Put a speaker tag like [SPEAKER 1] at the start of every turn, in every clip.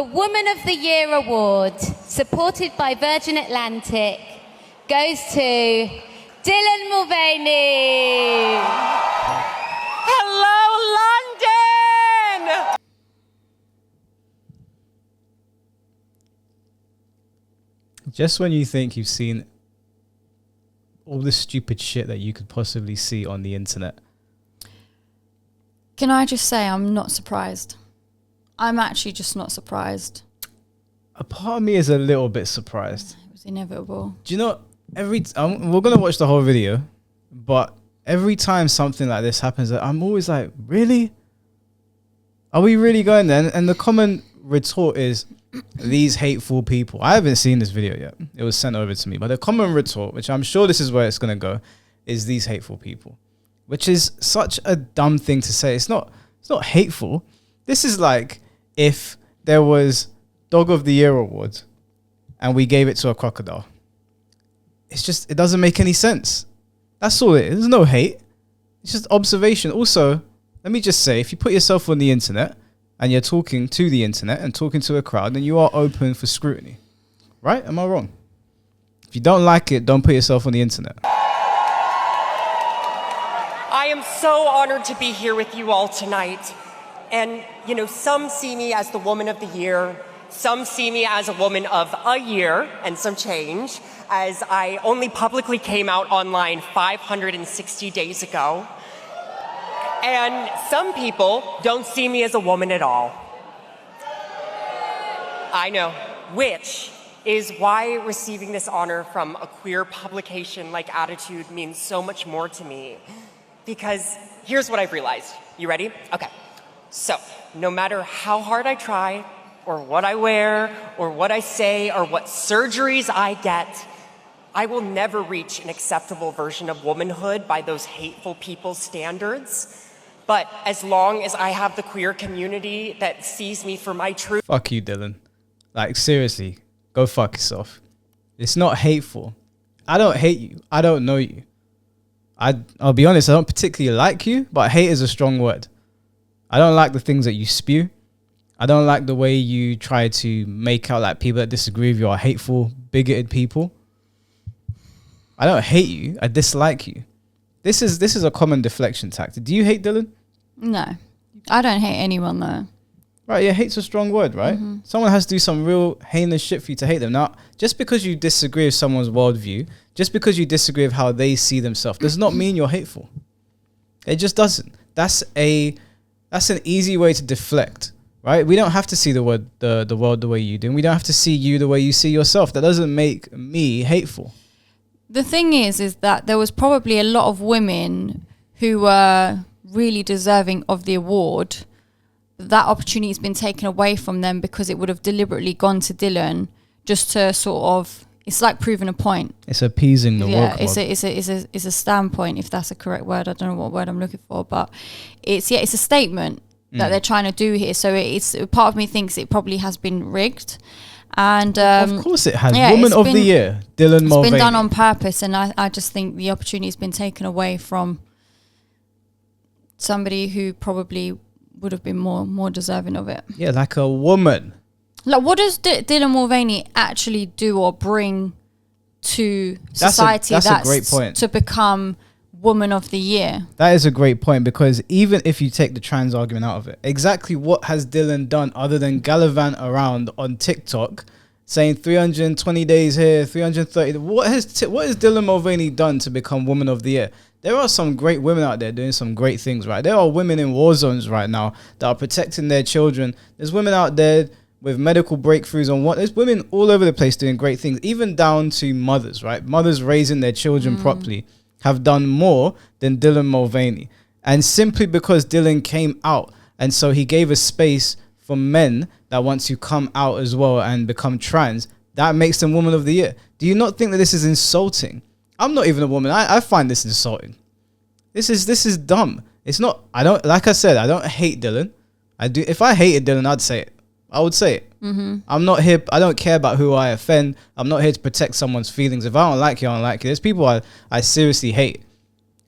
[SPEAKER 1] The Woman of the Year award, supported by Virgin Atlantic, goes to Dylan Mulvaney.
[SPEAKER 2] Hello, London!
[SPEAKER 3] Just when you think you've seen all the stupid shit that you could possibly see on the internet.
[SPEAKER 4] Can I just say I'm not surprised? I'm actually just not surprised.
[SPEAKER 3] A part of me is a little bit surprised.
[SPEAKER 4] It was inevitable.
[SPEAKER 3] Do you know, we're going to watch the whole video, but every time something like this happens, I'm always like, really? Are we really going there? And the common retort is, these hateful people. I haven't seen this video yet. It was sent over to me. But the common retort, which I'm sure this is where it's going to go, is these hateful people. Which is such a dumb thing to say. It's not hateful. This is like if there was Dog of the Year award and we gave it to a crocodile. It doesn't make any sense. That's all it is. There's no hate. It's just observation. Also, let me just say, if you put yourself on the internet and you're talking to the internet and talking to a crowd, then you are open for scrutiny. Right? Am I wrong? If you don't like it, don't put yourself on the internet.
[SPEAKER 2] I am so honored to be here with you all tonight. And, you know, some see me as the Woman of the Year. Some see me as a woman of a year and some change, as I only publicly came out online 560 days ago. And some people don't see me as a woman at all. I know, which is why receiving this honor from a queer publication like Attitude means so much more to me. Because here's what I've realized. You ready? Okay. So, no matter how hard I try, or what I wear, or what I say, or what surgeries I get, I will never reach an acceptable version of womanhood by those hateful people's standards. But as long as I have the queer community that sees me for my truth.
[SPEAKER 3] Fuck you, Dylan. Like, seriously, go fuck yourself. It's not hateful. I don't hate you. I don't know you. I'll be honest, I don't particularly like you, but hate is a strong word. I don't like the things that you spew. I don't like the way you try to make out like people that disagree with you are hateful, bigoted people. I don't hate you. I dislike you. This is a common deflection tactic. Do you hate Dylan?
[SPEAKER 4] No, I don't hate anyone though.
[SPEAKER 3] Right, yeah, hate's a strong word, right? Mm-hmm. Someone has to do some real heinous shit for you to hate them. Now, just because you disagree with someone's worldview, just because you disagree with how they see themselves, does not mean you're hateful. It just doesn't. That's an easy way to deflect, right? We don't have to see the world the way you do. And we don't have to see you the way you see yourself. That doesn't make me hateful.
[SPEAKER 4] The thing is that there was probably a lot of women who were really deserving of the award. That opportunity has been taken away from them because it would have deliberately gone to Dylan just to sort of, it's like proving a point.
[SPEAKER 3] It's appeasing the world.
[SPEAKER 4] Yeah, it's a standpoint, if that's a correct word. I don't know what word I'm looking for, but it's a statement that they're trying to do here. So it's part of me thinks it probably has been rigged. And
[SPEAKER 3] of course it has. Yeah, Woman of the Year, Dylan Mulvaney.
[SPEAKER 4] It's been done on purpose, and I just think the opportunity has been taken away from somebody who probably would have been more deserving of it.
[SPEAKER 3] Yeah, like a woman.
[SPEAKER 4] Like, what does Dylan Mulvaney actually do or bring to society
[SPEAKER 3] that's a great point.
[SPEAKER 4] To become Woman of the Year?
[SPEAKER 3] That is a great point, because even if you take the trans argument out of it, exactly what has Dylan done other than gallivant around on TikTok saying 320 days here, 330? What has Dylan Mulvaney done to become Woman of the Year? There are some great women out there doing some great things, right? There are women in war zones right now that are protecting their children. There's women out there with medical breakthroughs on what. There's women all over the place doing great things, even down to mothers, right? Mothers raising their children properly have done more than Dylan Mulvaney. And simply because Dylan came out, and so he gave a space for men that want to come out as well and become trans, that makes them Woman of the Year. Do you not think that this is insulting? I'm not even a woman. I find this insulting. This is dumb. It's not, like I said, I don't hate Dylan. I do. If I hated Dylan, I'd say it. I would say it. Mm-hmm. I'm not here. I don't care about who I offend. I'm not here to protect someone's feelings. If I don't like you, I don't like you. There's people I seriously hate.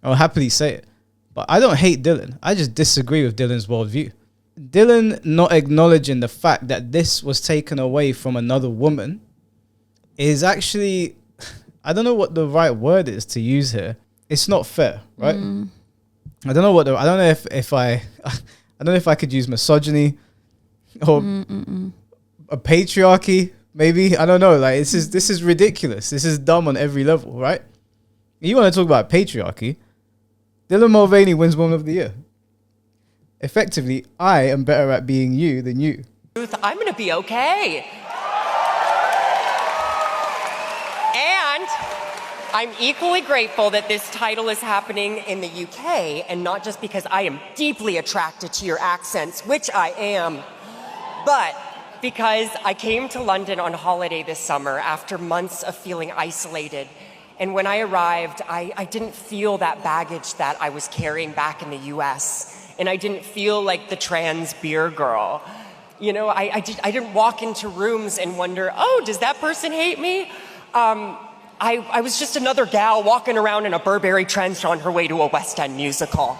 [SPEAKER 3] I'll happily say it. But I don't hate Dylan. I just disagree with Dylan's worldview. Dylan not acknowledging the fact that this was taken away from another woman is actually, I don't know what the right word is to use here. It's not fair, right? I don't know if I don't know if I could use misogyny or a patriarchy, maybe. I don't know. Like, this is ridiculous. This is dumb on every level, right? You want to talk about patriarchy? Dylan Mulvaney wins Woman of the Year. Effectively, I am better at being you than you.
[SPEAKER 2] I'm gonna be okay. And I'm equally grateful that this title is happening in the UK, and not just because I am deeply attracted to your accents, which I am, but because I came to London on holiday this summer after months of feeling isolated. And when I arrived, I didn't feel that baggage that I was carrying back in the US. And I didn't feel like the trans beer girl. You know, I didn't walk into rooms and wonder, oh, does that person hate me? I was just another gal walking around in a Burberry trench on her way to a West End musical.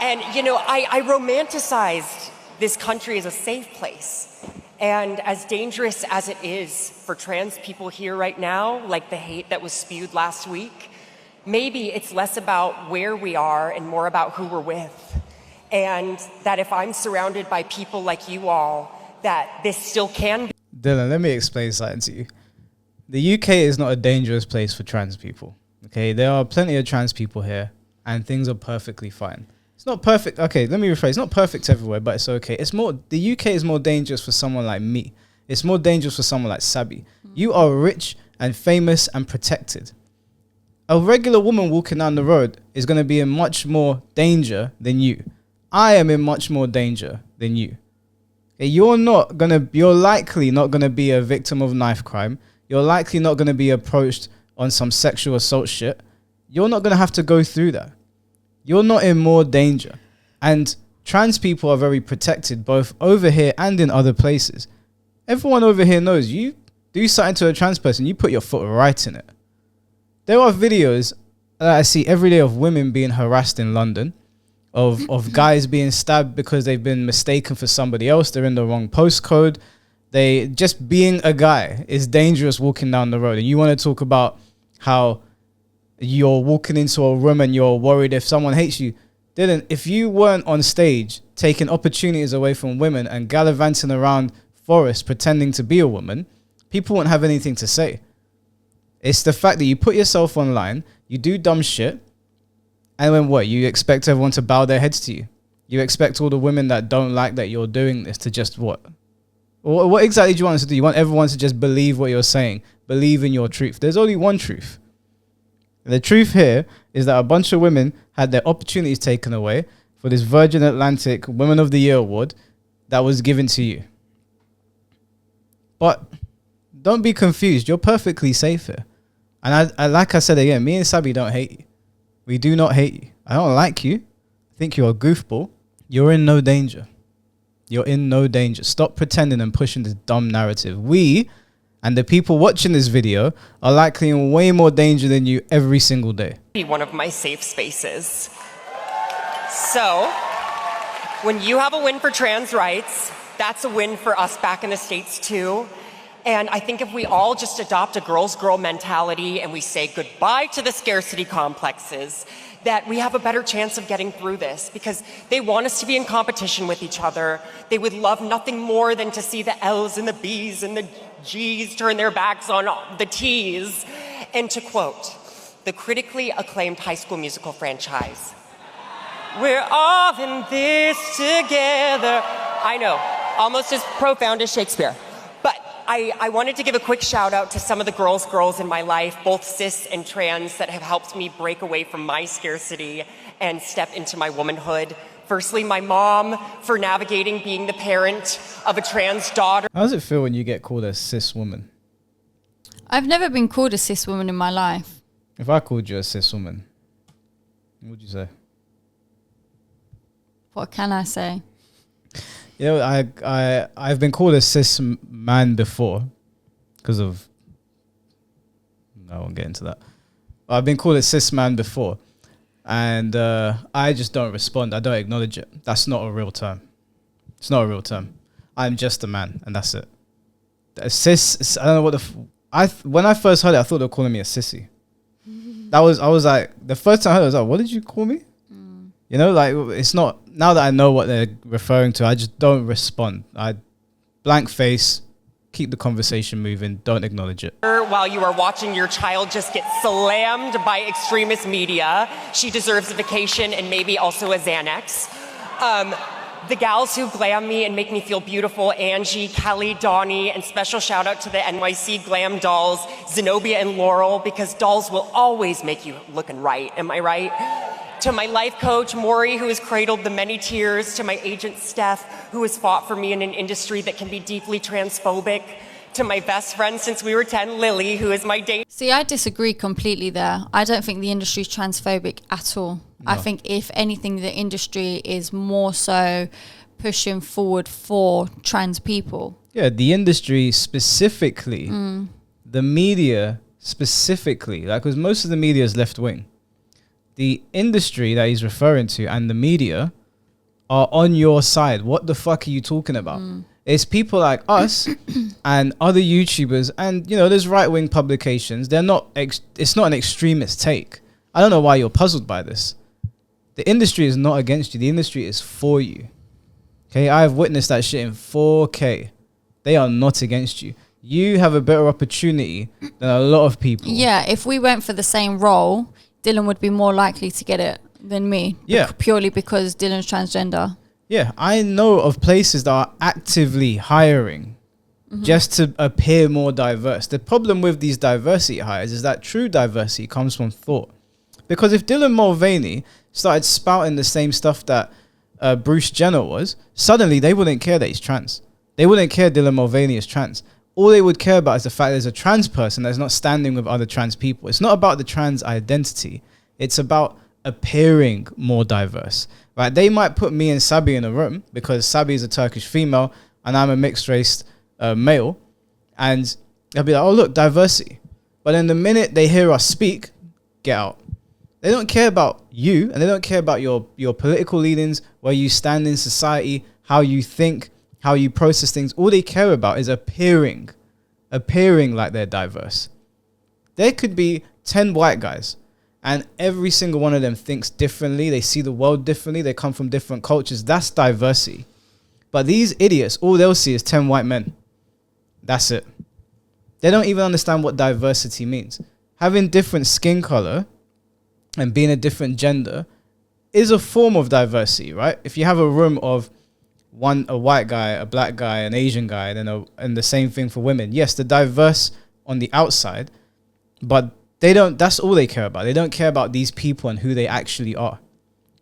[SPEAKER 2] And, you know, I romanticized this country as a safe place. And as dangerous as it is for trans people here right now, like the hate that was spewed last week, maybe it's less about where we are and more about who we're with. And that if I'm surrounded by people like you all, that this still can be.
[SPEAKER 3] Dylan, let me explain something to you. The UK is not a dangerous place for trans people. Okay, there are plenty of trans people here, and things are perfectly fine. It's not perfect. Okay, let me rephrase. It's not perfect everywhere, but it's okay. It's more. The UK is more dangerous for someone like me. It's more dangerous for someone like Sabi. You are rich and famous and protected. A regular woman walking down the road is going to be in much more danger than you. I am in much more danger than you. You're likely not gonna be a victim of knife crime. You're likely not gonna be approached on some sexual assault shit. You're not gonna have to go through that. You're not in more danger. And trans people are very protected, both over here and in other places. Everyone over here knows you do something to a trans person, you put your foot right in it. There are videos that I see every day of women being harassed in London. Of guys being stabbed because they've been mistaken for somebody else. They're in the wrong postcode. They just being a guy is dangerous walking down the road. And you want to talk about how you're walking into a room and you're worried if someone hates you. Dylan, if you weren't on stage taking opportunities away from women and gallivanting around forests pretending to be a woman, people wouldn't have anything to say. It's the fact that you put yourself online, you do dumb shit, and then what? You expect everyone to bow their heads to you. You expect all the women that don't like that you're doing this to just what? What exactly do you want us to do? You want everyone to just believe what you're saying, believe in your truth. There's only one truth. The truth here is that a bunch of women had their opportunities taken away for this Virgin Atlantic Women of the Year award that was given to you. But don't be confused. You're perfectly safe here. And I like I said again, me and Sabi don't hate you. We do not hate you. I don't like you. I think you're a goofball. You're in no danger. You're in no danger. Stop pretending and pushing this dumb narrative. We and the people watching this video are likely in way more danger than you every single day.
[SPEAKER 2] Be one of my safe spaces. So, when you have a win for trans rights, that's a win for us back in the States too. And I think if we all just adopt a girl's girl mentality and we say goodbye to the scarcity complexes, that we have a better chance of getting through this, because they want us to be in competition with each other. They would love nothing more than to see the L's and the B's and the G's turn their backs on the T's. And to quote the critically acclaimed High School Musical franchise, "We're all in this together." I know, almost as profound as Shakespeare. But I wanted to give a quick shout out to some of the girls in my life, both cis and trans, that have helped me break away from my scarcity and step into my womanhood. Firstly, my mom, for navigating being the parent of a trans daughter.
[SPEAKER 3] How does it feel when you get called a cis woman?
[SPEAKER 4] I've never been called a cis woman in my life.
[SPEAKER 3] If I called you a cis woman, what would you say?
[SPEAKER 4] What can I say?
[SPEAKER 3] You know, I've been called a cis man before because of... No, I won't get into that. I've been called a cis man before, and I just don't respond. I don't acknowledge it. That's not a real term. It's not a real term. I'm just a man, and that's it. A cis. I don't know what when I first heard it, I thought they were calling me a sissy. I was like, the first time I heard it, I was like, what did you call me? You know, like, it's not, now that I know what they're referring to, I just don't respond. I blank face, keep the conversation moving, don't acknowledge it.
[SPEAKER 2] While you are watching your child just get slammed by extremist media, she deserves a vacation and maybe also a Xanax. The gals who glam me and make me feel beautiful, Angie, Kelly, Donnie, and special shout out to the NYC glam dolls, Zenobia and Laurel, because dolls will always make you looking right, am I right? To my life coach, Maury, who has cradled the many tears, to my agent, Steph, who has fought for me in an industry that can be deeply transphobic, to my best friend since we were 10, Lily, who is my date.
[SPEAKER 4] See, I disagree completely there. I don't think the industry is transphobic at all. No. I think, if anything, the industry is more so pushing forward for trans people.
[SPEAKER 3] Yeah, the industry specifically, the media specifically, like, because most of the media is left-wing. The industry that he's referring to and the media are on your side. What the fuck are you talking about? It's people like us and other YouTubers, and, you know, there's right-wing publications. They're not. It's not an extremist take. I don't know why you're puzzled by this. The industry is not against you. The industry is for you. Okay, I've witnessed that shit in 4K. They are not against you. You have a better opportunity than a lot of people.
[SPEAKER 4] Yeah, if we went for the same role, Dylan would be more likely to get it than me.
[SPEAKER 3] Yeah.
[SPEAKER 4] Purely because Dylan's transgender.
[SPEAKER 3] Yeah, I know of places that are actively hiring just to appear more diverse. The problem with these diversity hires is that true diversity comes from thought. Because if Dylan Mulvaney started spouting the same stuff that Bruce Jenner was, suddenly they wouldn't care that he's trans. They wouldn't care Dylan Mulvaney is trans. All they would care about is the fact there's a trans person that's not standing with other trans people. It's not about the trans identity. It's about appearing more diverse, right? They might put me and Sabi in a room because Sabi is a Turkish female and I'm a mixed-race male. And they'll be like, oh, look, diversity. But then the minute they hear us speak, get out. They don't care about you, and they don't care about your political leanings, where you stand in society, how you think, how you process things. All they care about is appearing like they're diverse. There could be 10 white guys, and every single one of them thinks differently. They see the world differently. They come from different cultures. That's diversity. But these idiots, all they'll see is 10 white men. That's it. They don't even understand what diversity means. Having different skin color and being a different gender is a form of diversity, right? If you have a room of a white guy, a black guy, an Asian guy, and the same thing for women. Yes, they're diverse on the outside, but that's all they care about. They don't care about these people and who they actually are.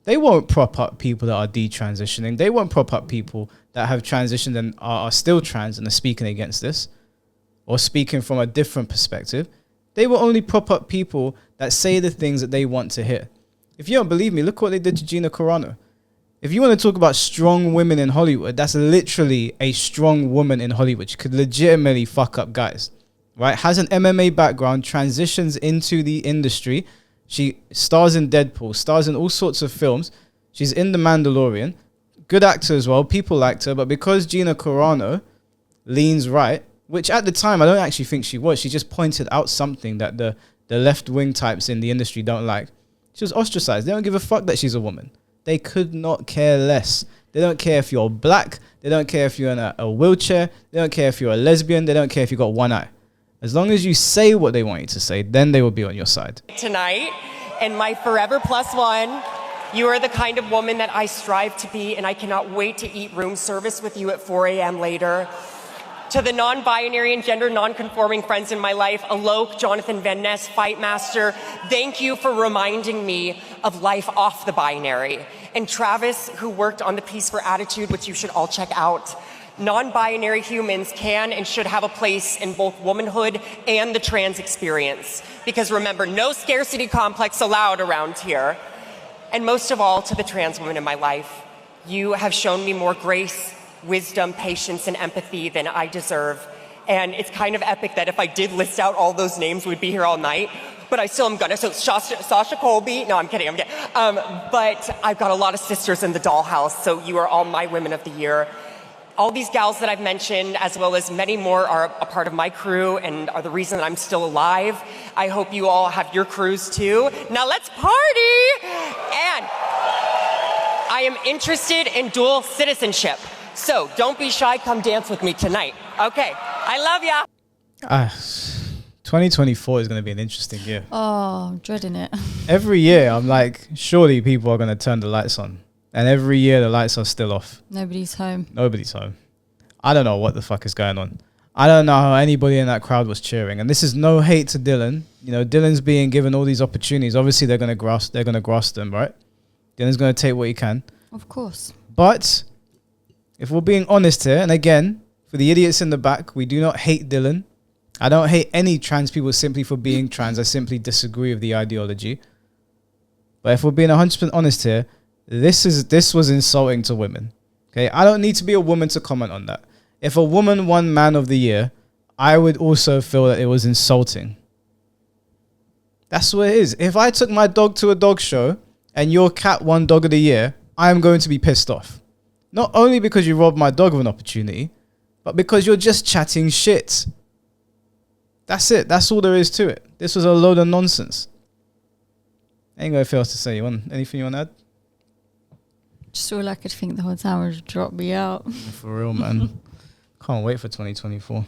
[SPEAKER 3] They won't prop up people that are detransitioning. They won't prop up people that have transitioned and are still trans and are speaking against this or speaking from a different perspective. They will only prop up people that say the things that they want to hear. If you don't believe me, look what they did to Gina Carano. If you want to talk about strong women in Hollywood, that's literally a strong woman in Hollywood. She could legitimately fuck up guys, right? Has an MMA background, transitions into the industry. She stars in Deadpool, stars in all sorts of films. She's in The Mandalorian. Good actor as well. People liked her. But because Gina Carano leans right, which at the time I don't actually think she was. She just pointed out something that the left-wing types in the industry don't like. She was ostracized. They don't give a fuck that she's a woman. They could not care less. They don't care if you're black. They don't care if you're in a wheelchair. They don't care if you're a lesbian. They don't care if you got one eye. As long as you say what they want you to say, then they will be on your side.
[SPEAKER 2] Tonight, and my forever plus one, you are the kind of woman that I strive to be, and I cannot wait to eat room service with you at 4 a.m. later. To the non-binary and gender non-conforming friends in my life, Alok, Jonathan Van Ness, Fight Master, thank you for reminding me of life off the binary. And Travis, who worked on the piece for Attitude, which you should all check out. Non-binary humans can and should have a place in both womanhood and the trans experience. Because remember, no scarcity complex allowed around here. And most of all, to the trans women in my life, you have shown me more grace, wisdom, patience, and empathy than I deserve. And it's kind of epic that if I did list out all those names, we'd be here all night. But I still am gonna. So Sasha Colby, no, I'm kidding. But I've got a lot of sisters in the dollhouse, so you are all my women of the year. All these gals that I've mentioned, as well as many more, are a part of my crew and are the reason that I'm still alive. I hope you all have your crews too. Now let's party! And I am interested in dual citizenship. So don't be shy, come dance with me tonight. Okay, I love ya.
[SPEAKER 3] 2024 is going to be an interesting year.
[SPEAKER 4] Oh, I'm dreading it.
[SPEAKER 3] Every year, I'm like, surely people are going to turn the lights on. And every year, the lights are still off.
[SPEAKER 4] Nobody's home.
[SPEAKER 3] Nobody's home. I don't know what the fuck is going on. I don't know how anybody in that crowd was cheering. And this is no hate to Dylan. You know, Dylan's being given all these opportunities. Obviously, they're going to grasp them, right? Dylan's going to take what he can.
[SPEAKER 4] Of course.
[SPEAKER 3] But if we're being honest here, and again, for the idiots in the back, we do not hate Dylan. I don't hate any trans people simply for being trans. I simply disagree with the ideology. But if we're being 100% honest here, this was insulting to women. Okay, I don't need to be a woman to comment on that. If a woman won Man of the Year, I would also feel that it was insulting. That's what it is. If I took my dog to a dog show and your cat won Dog of the Year, I'm going to be pissed off. Not only because you robbed my dog of an opportunity, but because you're just chatting shit. That's it. That's all there is to it. This was a load of nonsense. Ain't got anything else to say. Anything you want to add?
[SPEAKER 4] Just all I could think the whole time was drop me out.
[SPEAKER 3] For real, man. Can't wait for 2024.